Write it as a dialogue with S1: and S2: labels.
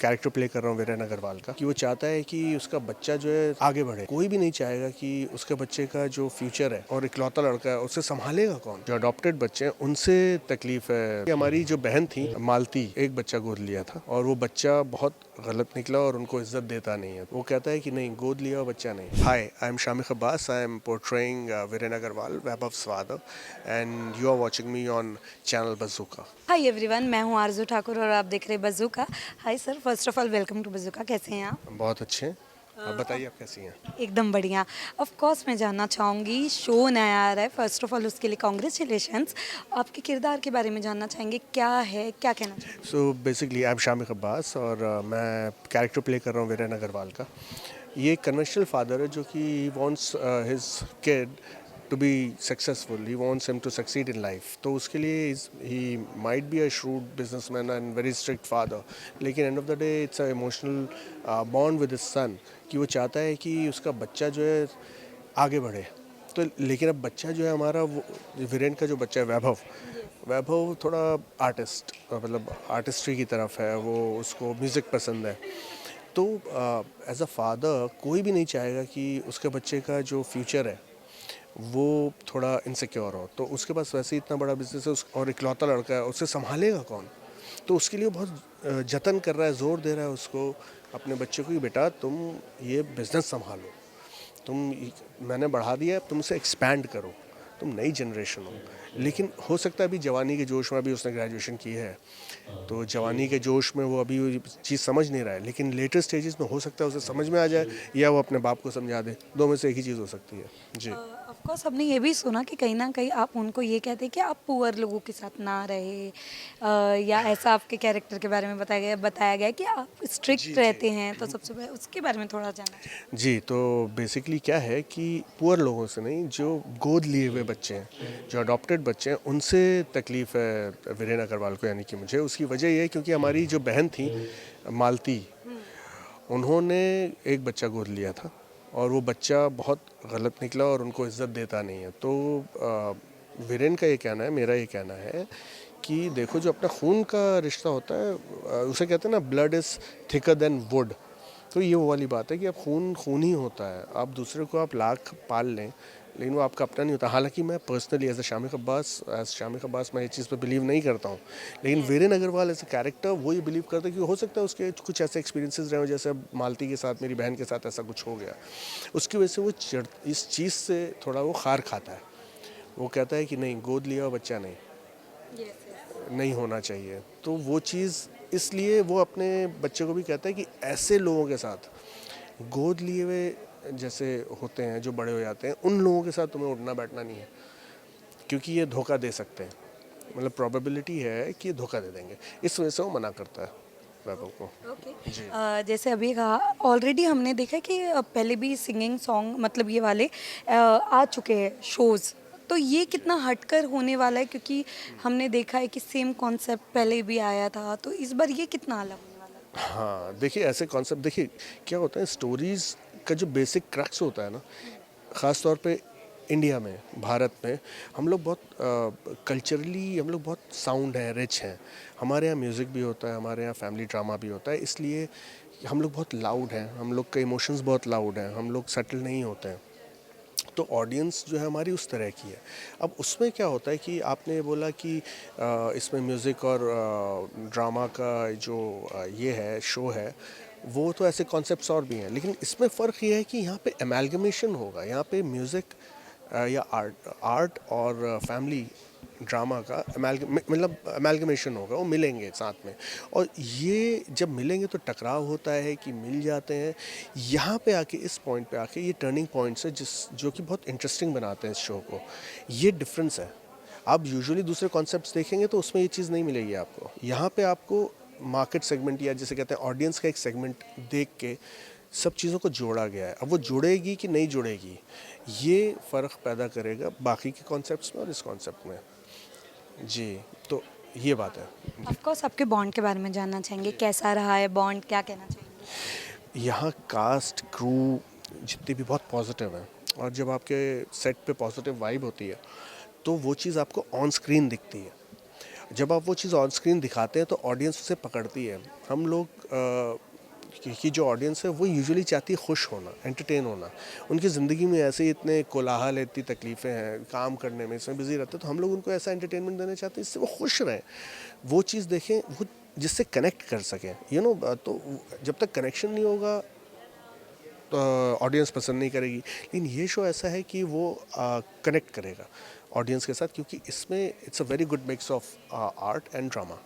S1: Character play कर रहा हूँ वीरेन अग्रवाल का, कि वो चाहता है कि उसका बच्चा जो है आगे बढ़े। कोई भी नहीं चाहेगा कि उसके बच्चे का जो फ्यूचर है और इकलौता लड़का है उसे संभालेगा कौन। जो अडॉप्टेड बच्चे हैं उनसे तकलीफ है। हमारी जो बहन थी मालती, एक बच्चा गोद लिया था और वो बच्चा बहुत गलत निकला और उनको इज्जत देता नहीं है। वो कहता है कि नहीं, गोद लिया बच्चा नहीं। Hi, I am Shamik Abbas, I am portraying Viren Agarwal, Vaibhav's father, and you are watching me on channel Bazooka.
S2: Hi everyone, मैं हूँ आरजू ठाकुर और आप देख रहे हैं Bazooka. Hi sir, first of all welcome to Bazooka. कैसे हैं आप?
S1: बहुत अच्छे हैं। आप बताइए, आप कैसी हैं?
S2: एकदम बढ़िया। ऑफ कोर्स मैं जानना चाहूँगी, शो नया आ रहा है, फर्स्ट ऑफ ऑल उसके लिए कॉन्ग्रेचुलेशंस। आपके किरदार के बारे में जानना चाहेंगे, क्या है, क्या कहना चाहेंगे?
S1: So basically I am Shamik Abbas और मैं कैरेक्टर प्ले कर रहा हूँ वीरेन अग्रवाल का। ये एक कन्वेंशनल फादर है जो कि wants his kid to be successful, he wants him to succeed in life. तो उसके लिए he might be a shrewd businessman and very strict father, लेकिन end of the day it's a emotional bond with his son, कि वो चाहता है कि उसका बच्चा जो है आगे बढ़े। तो लेकिन अब बच्चा जो है हमारा, वो वीरेन का जो बच्चा है वैभव, वैभव थोड़ा आर्टिस्ट, मतलब आर्टिस्ट्री की तरफ है। वो, उसको म्यूज़िक पसंद है। तो एज अ फादर कोई भी नहीं चाहेगा कि उसके बच्चे का जो फ्यूचर है वो थोड़ा इनसिक्योर हो। तो उसके पास वैसे ही इतना बड़ा बिजनेस है और इकलौता लड़का है, उसे संभालेगा कौन। तो उसके लिए बहुत जतन कर रहा है, जोर दे रहा है उसको, अपने बच्चे को, कि बेटा तुम ये बिज़नेस संभालो, तुम, मैंने बढ़ा दिया, अब तुम इसे एक्सपैंड करो, तुम नई जनरेशन हो। लेकिन हो सकता है अभी जवानी के जोश में, अभी उसने ग्रेजुएशन की है तो जवानी के जोश में वो अभी वो चीज़ समझ नहीं रहा है, लेकिन लेटर स्टेजेस में हो सकता है उसे समझ में आ जाए या वो अपने बाप को समझा दे। दो में से एक ही चीज़ हो सकती है जी।
S2: ऑफ कोर्स हमने ये भी सुना कि कहीं ना कहीं आप उनको ये कहते हैं कि आप पुअर लोगों के साथ ना रहे, या ऐसा आपके कैरेक्टर के बारे में बताया गया कि आप
S1: जी
S2: स्ट्रिक्ट
S1: जी
S2: रहते हैं। तो सबसे पहले उसके बारे में थोड़ा जानना चाहिए।
S1: जी। तो बेसिकली क्या है कि पुअर लोगों से नहीं, जो गोद लिए हुए बच्चे हैं, जो अडॉप्टेड बच्चे हैं, उनसे तकलीफ़ है वीरेन अग्रवाल को, यानी कि मुझे। उसकी वजह ये है क्योंकि हमारी जो बहन थी मालती, उन्होंने एक बच्चा गोद लिया था और वो बच्चा बहुत गलत निकला और उनको इज्जत देता नहीं है। तो वीरेन का ये कहना है, मेरा ये कहना है कि देखो, जो अपना खून का रिश्ता होता है, उसे कहते हैं ना, blood is thicker than would. तो ये वो वाली बात है कि अब खून खून ही होता है। आप दूसरे को आप लाख पाल लें, लेकिन वो आपका अपना नहीं होता। हालांकि मैं पर्सनली एज शामिक अब्बास मैं ये चीज़ पर बिलीव नहीं करता हूँ, लेकिन Viren Agarwal as a character वो ये बिलीव करता है कि हो सकता है उसके कुछ ऐसे एक्सपीरियंसेस रहे हो, जैसे अब मालती के साथ, मेरी बहन के साथ ऐसा कुछ हो गया। उसकी वजह से वो इस चीज़ से थोड़ा वो खार खाता है। वो कहता है कि नहीं, गोद लिया हुआ बच्चा नहीं, नहीं होना चाहिए। तो वो चीज़, इसलिए वो अपने बच्चे को भी कहता है कि ऐसे लोगों के साथ, गोद लिए हुए जैसे होते हैं जो बड़े हो जाते हैं, उन लोगों के साथ तुम्हें उठना बैठना नहीं है, क्योंकि ये धोखा दे सकते हैं। मतलब प्रोबेबिलिटी है कि ये धोखा दे देंगे। इस वजह से वो मना करता है वैभव को।
S2: ओके।
S1: जी
S2: जैसे अभी कहा, ऑलरेडी हमने देखा कि पहले भी सिंगिंग सॉन्ग मतलब ये वाले आ चुके हैं शोज़। तो ये कितना हटकर होने वाला है, क्योंकि हमने देखा है कि सेम कॉन्सेप्ट पहले भी आया था, तो इस बार ये कितना अलग होने वाला है?
S1: हाँ, देखिए ऐसे कॉन्सेप्ट, देखिए क्या होता है, स्टोरीज़ का जो बेसिक क्रक्स होता है ना, ख़ास तौर पे इंडिया में, भारत में, हम लोग बहुत कल्चरली, हम लोग बहुत साउंड हैं, रिच हैं। हमारे यहाँ म्यूज़िक भी होता है, हमारे यहाँ फैमिली ड्रामा भी होता है, इसलिए हम लोग बहुत लाउड हैं, हम लोग के इमोशंस बहुत लाउड हैं, हम लोग सेटल नहीं होते हैं। तो ऑडियंस जो है हमारी उस तरह की है। अब उसमें क्या होता है कि आपने बोला कि इसमें म्यूज़िक और ड्रामा का जो ये है, शो है, वो तो ऐसे कॉन्सेप्ट्स और भी हैं, लेकिन इसमें फ़र्क ये है कि यहाँ पे एमैल्गमेशन होगा। यहाँ पे म्यूज़िक या आर्ट आर्ट और फैमिली ड्रामा का मतलब अमेलगमेशन होगा, वो मिलेंगे साथ में। और ये जब मिलेंगे तो टकराव होता है कि मिल जाते हैं। यहाँ पे आके, इस पॉइंट पे आके, ये टर्निंग पॉइंट्स है जो कि बहुत इंटरेस्टिंग बनाते हैं इस शो को। ये डिफरेंस है। आप यूजुअली दूसरे कॉन्सेप्ट्स देखेंगे तो उसमें ये चीज़ नहीं मिलेगी आपको। यहाँ पे आपको मार्केट सेगमेंट, या जिसे कहते हैं ऑडियंस का एक सेगमेंट देख के सब चीज़ों को जोड़ा गया है। अब वो जुड़ेगी कि नहीं जुड़ेगी, ये फ़र्क पैदा करेगा बाकी के कॉन्सेप्ट्स में और इस कॉन्सेप्ट में। जी, तो ये बात है। जी।
S2: ऑफ कोर्स आपके बॉन्ड के बारे में जानना चाहेंगे, कैसा रहा है बॉन्ड, क्या कहना चाहेंगे?
S1: यहाँ कास्ट क्रू जितनी भी बहुत पॉजिटिव हैं, और जब आपके सेट पे पॉजिटिव वाइब होती है तो वो चीज़ आपको ऑन स्क्रीन दिखती है। जब आप वो चीज़ ऑन स्क्रीन दिखाते हैं तो ऑडियंस उसे पकड़ती है। हम लोग की जो ऑडियंस है वो यूजुअली चाहती है खुश होना, एंटरटेन होना। उनकी ज़िंदगी में ऐसे ही इतने कोलाहल है, इतनी तकलीफ़ें हैं, काम करने में इसमें बिज़ी रहते हैं, तो हम लोग उनको ऐसा एंटरटेनमेंट देना चाहते हैं जिससे वो खुश रहें। वो चीज़ देखें, वो जिससे कनेक्ट कर सकें, तो जब तक कनेक्शन नहीं होगा तो ऑडियंस पसंद नहीं करेगी। लेकिन ये शो ऐसा है कि वो कनेक्ट करेगा ऑडियंस के साथ, क्योंकि इसमें it's a very good mix of art and drama.